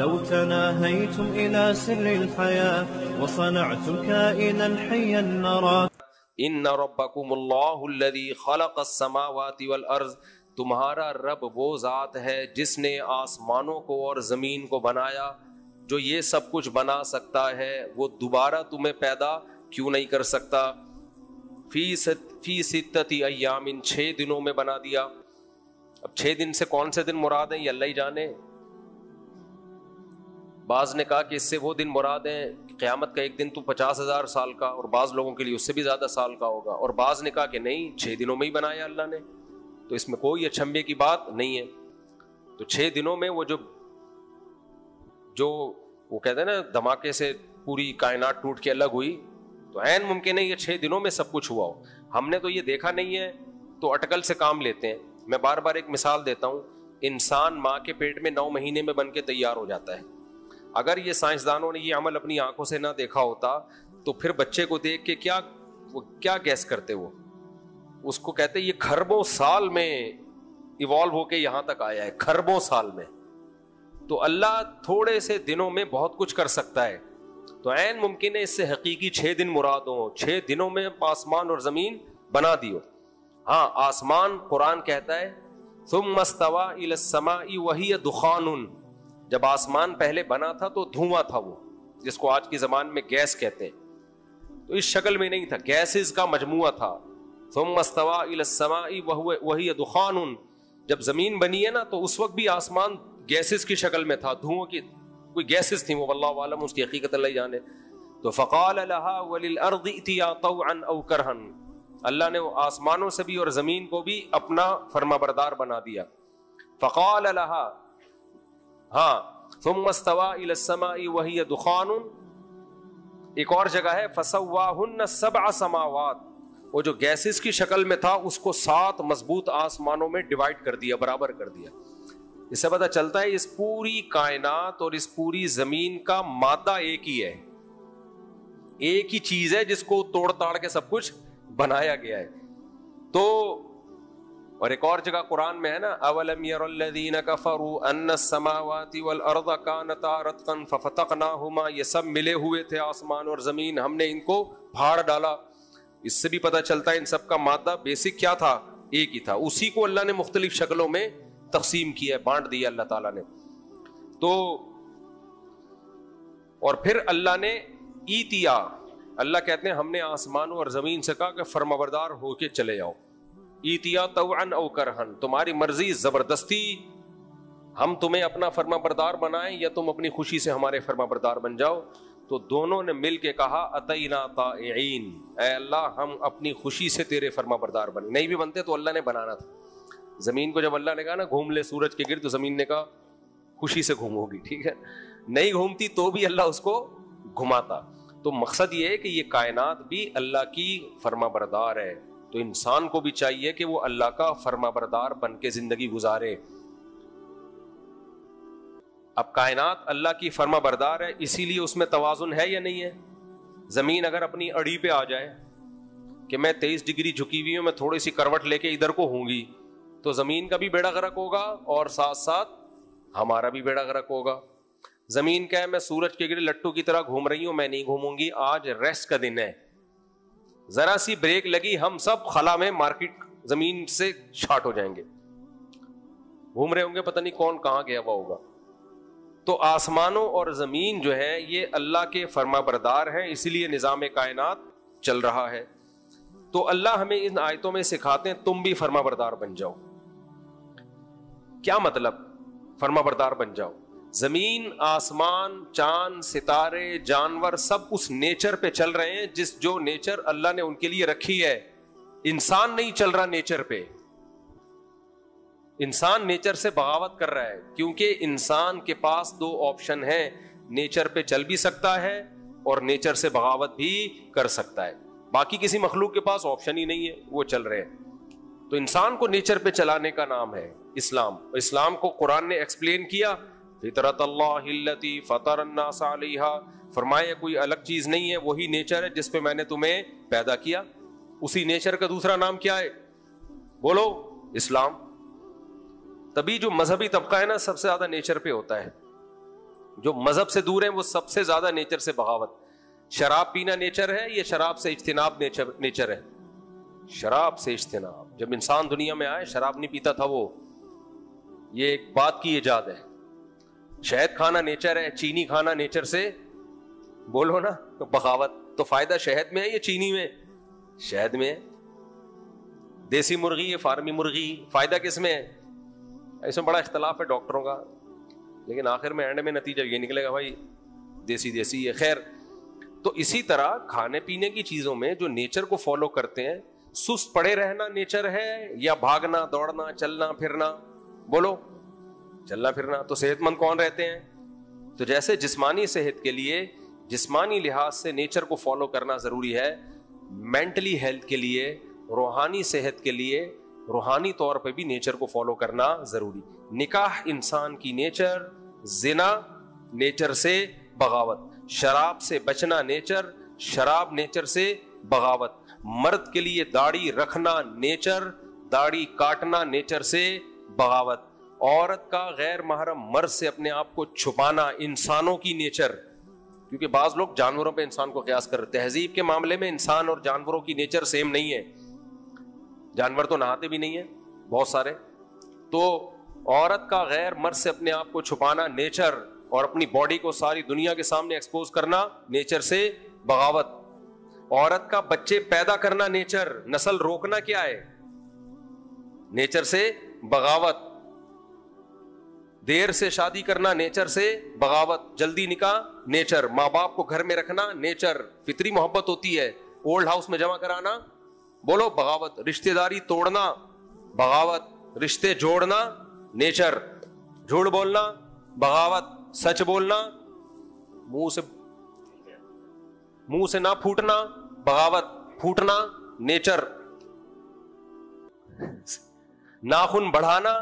لو تناهيتم إلى سر الحياة وصنعتم كائنا حيا نرى ان ربکم اللہ الذی خلق السماوات والارض، تمہارا رب وہ ذات ہے جس نے آسمانوں کو اور زمین کو بنایا. جو یہ سب کچھ بنا سکتا ہے وہ دوبارہ تمہیں پیدا کیوں نہیں کر سکتا؟ فی ستۃ ایام، 6 دنوں میں بنا دیا. اب 6 دن سے کون سے دن مراد ہیں یہ اللہ ہی جانے. بعض نے کہا کہ اس سے وہ دن مراد ہیں قیامت کا ایک دن تو 50,000 سال کا، اور بعض لوگوں کے لیے اس سے بھی زیادہ سال کا ہوگا، اور بعض نے کہا کہ نہیں 6 دنوں میں ہی بنایا اللہ نے، تو اس میں کوئی اچھمبے کی بات نہیں ہے. تو 6 دنوں میں وہ جو وہ کہتے ہیں نا دھماکے سے پوری کائنات ٹوٹ کے الگ ہوئی، تو عین ممکن ہے یہ 6 دنوں میں سب کچھ ہوا ہو. ہم نے تو یہ دیکھا نہیں ہے تو اٹکل سے کام لیتے ہیں. میں بار بار ایک مثال دیتا ہوں. انسان ماں کے پیٹ میں 9 مہینے میں بن کے تیار ہو جاتا ہے. اگر یہ سائنسدانوں نے یہ عمل اپنی آنکھوں سے نہ دیکھا ہوتا تو پھر بچے کو دیکھ کے کیا گیس کرتے؟ وہ اس کو کہتے یہ کھربوں سال میں ایوالو ہو کے یہاں تک آیا ہے، کھربوں سال میں. تو اللہ تھوڑے سے دنوں میں بہت کچھ کر سکتا ہے. تو عین ممکن ہے اس سے حقیقی 6 دن مراد ہوں، 6 دنوں میں آسمان اور زمین بنا دیو. ہاں آسمان قرآن کہتا ہے ثم استوى الى السماء وهي دخان، جب آسمان پہلے بنا تھا تو دھواں تھا، وہ جس کو آج کی زبان میں گیس کہتے ہیں، تو اس شکل میں نہیں تھا، گیسز کا مجموعہ تھا. ثم استوى الى السماء وهي دخان، جب زمین بنی ہے نا تو اس وقت بھی آسمان گیسز کی شکل میں تھا، دھوؤں کی کوئی گیسز تھیں، وہ واللہ عالم اس کی حقیقت اللہ جانے. تو فقال لها وللارض ائتيا طوعا او كرها، اللہ نے وہ آسمانوں سے بھی اور زمین کو بھی اپنا فرما بردار بنا دیا. فقال لها ہاں ثم استوى الى السماء وهي دخان. ایک اور جگہ ہے فسواهن 7 سماوات، وہ جو گیسز کی شکل میں تھا اس کو 7 مضبوط آسمانوں میں ڈیوائڈ کر دیا، برابر کر دیا. اس سے پتہ چلتا ہے اس پوری کائنات اور اس پوری زمین کا مادہ ایک ہی ہے، ایک ہی چیز ہے جس کو توڑ تاڑ کے سب کچھ بنایا گیا ہے. تو اور ایک اور جگہ قرآن میں ہے نا اولم یر الذین کفروا ان السماوات والارض کانتا رتقا ففتقناہما، یہ سب ملے ہوئے تھے آسمان اور زمین، ہم نے ان کو پھاڑ ڈالا. اس سے بھی پتہ چلتا ہے ان سب کا مادہ بیسک کیا تھا؟ ایک ہی تھا. اسی کو اللہ نے مختلف شکلوں میں تقسیم کیا ہے، بانٹ دیا اللہ تعالیٰ نے. تو اور پھر اللہ نے ایتیا، اللہ کہتے ہیں ہم نے آسمانوں اور زمین سے کہا کہ فرمانبردار ہو کے چلے جاؤ. ایتیا طوعا او کرہن، تمہاری مرضی، زبردستی ہم تمہیں اپنا فرمانبردار بنائیں یا تم اپنی خوشی سے ہمارے فرمانبردار بن جاؤ. تو دونوں نے مل کے کہا اتینا طائعین، اے اللہ ہم اپنی خوشی سے تیرے فرمانبردار بنے. نہیں بھی بنتے تو اللہ نے بنانا تھا. زمین کو جب اللہ نے کہا نا گھوم لے سورج کے گرد، تو زمین نے کہا خوشی سے گھومو گی، ٹھیک ہے. نہیں گھومتی تو بھی اللہ اس کو گھماتا. تو مقصد یہ ہے کہ یہ کائنات بھی اللہ کی فرما بردار ہے، تو انسان کو بھی چاہیے کہ وہ اللہ کا فرما بردار بن کے زندگی گزارے. اب کائنات اللہ کی فرما بردار ہے، اسی لیے اس میں توازن ہے یا نہیں ہے؟ زمین اگر اپنی اڑی پہ آ جائے کہ میں 23 ڈگری جھکی ہوئی ہوں، میں تھوڑی سی کروٹ لے کے ادھر کو ہوں گی، تو زمین کا بھی بیڑا غرق ہوگا اور ساتھ ساتھ ہمارا بھی بیڑا غرق ہوگا. زمین کیا ہے، میں سورج کے گرد لٹو کی طرح گھوم رہی ہوں، میں نہیں گھوموں گی، آج ریسٹ کا دن ہے، ذرا سی بریک لگی ہم سب خلا میں مارکیٹ زمین سے شارٹ ہو جائیں گے، گھوم رہے ہوں گے، پتہ نہیں کون کہاں گیا ہوا ہوگا. تو آسمانوں اور زمین جو ہے یہ اللہ کے فرما بردار ہیں، اسی لیے نظام کائنات چل رہا ہے. تو اللہ ہمیں ان آیتوں میں سکھاتے ہیں تم بھی فرما بردار بن جاؤ. کیا مطلب فرما بردار بن جاؤ؟ زمین، آسمان، چاند، ستارے، جانور سب اس نیچر پہ چل رہے ہیں جو نیچر اللہ نے ان کے لیے رکھی ہے. انسان نہیں چل رہا نیچر پہ، انسان نیچر سے بغاوت کر رہا ہے، کیونکہ انسان کے پاس 2 آپشن ہیں، نیچر پہ چل بھی سکتا ہے اور نیچر سے بغاوت بھی کر سکتا ہے. باقی کسی مخلوق کے پاس آپشن ہی نہیں ہے، وہ چل رہے ہیں. تو انسان کو نیچر پہ چلانے کا نام ہے اسلام. اسلام کو قرآن نے ایکسپلین کیا، فطرت اللہ التی فطر الناس علیہا، فرمایا کوئی الگ چیز نہیں ہے، وہی نیچر ہے جس پہ میں نے تمہیں پیدا کیا. اسی نیچر کا دوسرا نام کیا ہے؟ بولو، اسلام. تبھی جو مذہبی طبقہ ہے نا سب سے زیادہ نیچر پہ ہوتا ہے. جو مذہب سے دور ہیں وہ سب سے زیادہ نیچر سے بغاوت. شراب پینا نیچر ہے یا شراب سے اجتناب نیچر ہے؟ شراب سے اجتناب. جب انسان دنیا میں آئے شراب نہیں پیتا تھا وہ, یہ ایک بات کی ایجاد ہے. شہد کھانا نیچر ہے, چینی کھانا نیچر سے, بولو نا, تو بغاوت. تو فائدہ شہد میں ہے یا چینی میں؟ شہد میں ہے. دیسی مرغی یا فارمی مرغی, فائدہ کس میں ہے؟ اس میں بڑا اختلاف ہے ڈاکٹروں کا, لیکن آخر میں اینڈ میں نتیجہ یہ نکلے گا بھائی دیسی دیسی ہے. خیر, تو اسی طرح کھانے پینے کی چیزوں میں جو نیچر کو فالو کرتے ہیں, سست پڑے رہنا نیچر ہے یا بھاگنا دوڑنا چلنا پھرنا؟ بولو, چلنا پھرنا. تو صحت مند کون رہتے ہیں؟ تو جیسے جسمانی صحت کے لیے جسمانی لحاظ سے نیچر کو فالو کرنا ضروری ہے, مینٹلی ہیلتھ کے لیے, روحانی صحت کے لیے روحانی طور پہ بھی نیچر کو فالو کرنا ضروری. نکاح انسان کی نیچر, زنا نیچر سے بغاوت, شراب سے بچنا نیچر, شراب نیچر سے بغاوت. مرد کے لیے داڑھی رکھنا نیچر, داڑھی کاٹنا نیچر سے بغاوت. عورت کا غیر محرم مرد سے اپنے آپ کو چھپانا انسانوں کی نیچر, کیونکہ بعض لوگ جانوروں پہ انسان کو قیاس کر رہے. تہذیب کے معاملے میں انسان اور جانوروں کی نیچر سیم نہیں ہے. جانور تو نہاتے بھی نہیں ہیں بہت سارے. تو عورت کا غیر مرد سے اپنے آپ کو چھپانا نیچر, اور اپنی باڈی کو ساری دنیا کے سامنے ایکسپوز کرنا نیچر سے بغاوت. عورت کا بچے پیدا کرنا نیچر, نسل روکنا کیا ہے؟ نیچر سے بغاوت. دیر سے شادی کرنا نیچر سے بغاوت, جلدی نکاح نیچر, ماں باپ کو گھر میں رکھنا نیچر, فطری محبت ہوتی ہے, اولڈ ہاؤس میں جمع کرانا, بولو بغاوت. رشتہ داری توڑنا بغاوت, رشتے جوڑنا نیچر, جھوٹ بولنا بغاوت, سچ بولنا, منہ سے نہ پھوٹنا بغاوت, پھوٹنا نیچر, ناخن بڑھانا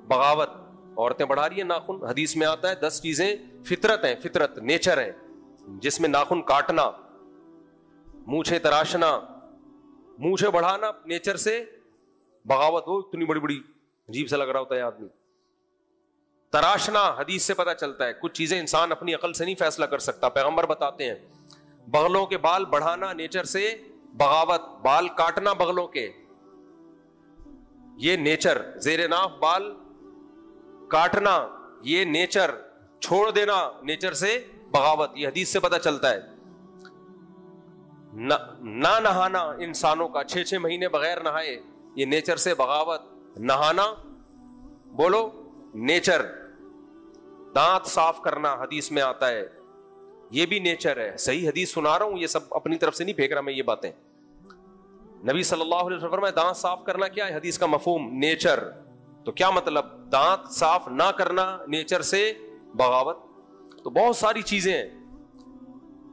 بغاوت. عورتیں بڑھا رہی ہیں ناخن, حدیث میں آتا ہے 10 چیزیں فطرت ہیں, فطرت نیچر ہیں, جس میں ناخن کاٹنا, مونچھیں تراشنا, مونچھیں بڑھانا نیچر سے بغاوت. وہ اتنی بڑی بڑی عجیب سا لگ رہا ہوتا ہے آدمی. تراشنا حدیث سے پتا چلتا ہے, کچھ چیزیں انسان اپنی عقل سے نہیں فیصلہ کر سکتا, پیغمبر بتاتے ہیں. بغلوں کے بال بڑھانا نیچر سے بغاوت, بال کاٹنا بغلوں کے, یہ نیچر. زیر ناف بال کاٹنا یہ نیچر, چھوڑ دینا نیچر سے بغاوت, یہ حدیث سے پتا چلتا ہے. نہ نہانا انسانوں کا 6 مہینے بغیر نہائے, یہ نیچر سے بغاوت. نہانا بولو نیچر. دانت صاف کرنا حدیث میں آتا ہے, یہ بھی نیچر ہے. صحیح حدیث سنا رہا ہوں, یہ سب اپنی طرف سے نہیں پھینک رہا میں یہ باتیں. نبی صلی اللہ علیہ وسلم فرمایا دانت صاف کرنا کیا ہے؟ حدیث کا مفہوم نیچر. تو کیا مطلب؟ دانت صاف نہ کرنا نیچر سے بغاوت. تو بہت ساری چیزیں ہیں.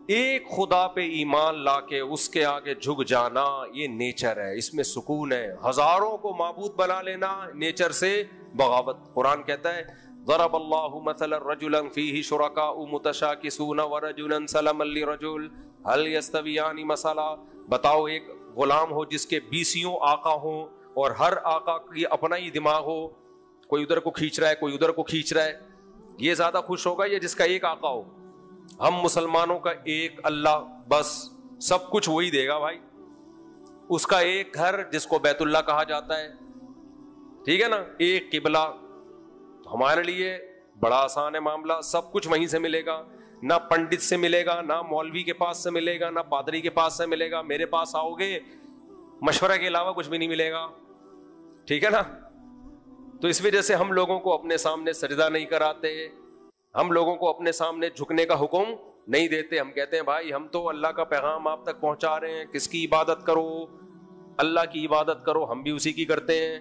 ایک خدا پہ ایمان لا کے اس کے آگے جھک جانا یہ نیچر ہے, اس میں سکون ہے. ہزاروں کو معبود بنا لینا نیچر سے بغاوت. قرآن کہتا ہے ضرب اللہ مثلا رجلا فیہ شرکاء متشاکسون ورجلا سلما لرجل هل یستویان مثلا. بتاؤ ایک غلام ہو جس کے 20 آقا ہوں اور ہر آقا کی اپنا ہی دماغ ہو, کوئی ادھر کو کھینچ رہا ہے کوئی ادھر کو کھینچ رہا ہے, یہ زیادہ خوش ہوگا یا جس کا ایک آقا ہو؟ ہم مسلمانوں کا ایک اللہ, بس سب کچھ وہی دے گا بھائی. اس کا ایک گھر جس کو بیت اللہ کہا جاتا ہے, ٹھیک ہے نا, ایک قبلہ. تو ہمارے لیے بڑا آسان ہے معاملہ, سب کچھ وہیں سے ملے گا. نہ پنڈت سے ملے گا, نہ مولوی کے پاس سے ملے گا, نہ پادری کے پاس سے ملے گا. میرے پاس آؤ گے مشورہ کے علاوہ کچھ بھی نہیں ملے گا, ٹھیک ہے نا. تو اس وجہ سے ہم لوگوں کو اپنے سامنے سجدہ نہیں کراتے, ہم لوگوں کو اپنے سامنے جھکنے کا حکم نہیں دیتے. ہم کہتے ہیں بھائی ہم تو اللہ کا پیغام آپ تک پہنچا رہے ہیں, کس کی عبادت کرو؟ اللہ کی عبادت کرو, ہم بھی اسی کی کرتے ہیں.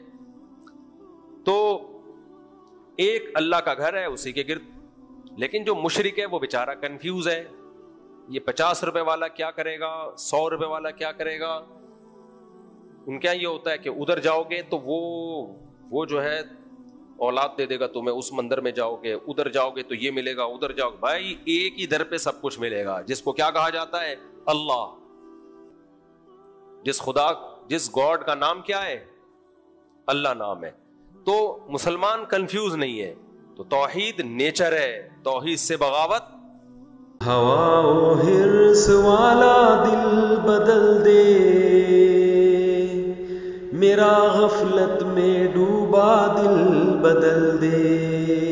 تو ایک اللہ کا گھر ہے, اسی کے گرد. لیکن جو مشرک ہے وہ بیچارہ کنفیوز ہے, یہ 50 روپے والا کیا کرے گا, 100 روپے والا کیا کرے گا. ان کا یہ ہوتا ہے کہ ادھر جاؤ گے تو وہ جو ہے اولاد دے دے گا تمہیں, اس مندر میں جاؤ گے, ادھر جاؤ گے تو یہ ملے گا, ادھر جاؤ. بھائی ایک ہی در پہ سب کچھ ملے گا, جس کو کیا کہا جاتا ہے؟ اللہ. جس خدا, جس گاڈ کا نام کیا ہے؟ اللہ نام ہے. تو مسلمان کنفیوز نہیں ہے, تو توحید نیچر ہے، توحید سے بغاوت ہوا و حرص والا دل بدل دے، میرا غفلت میں ڈوبا دل بدل دے۔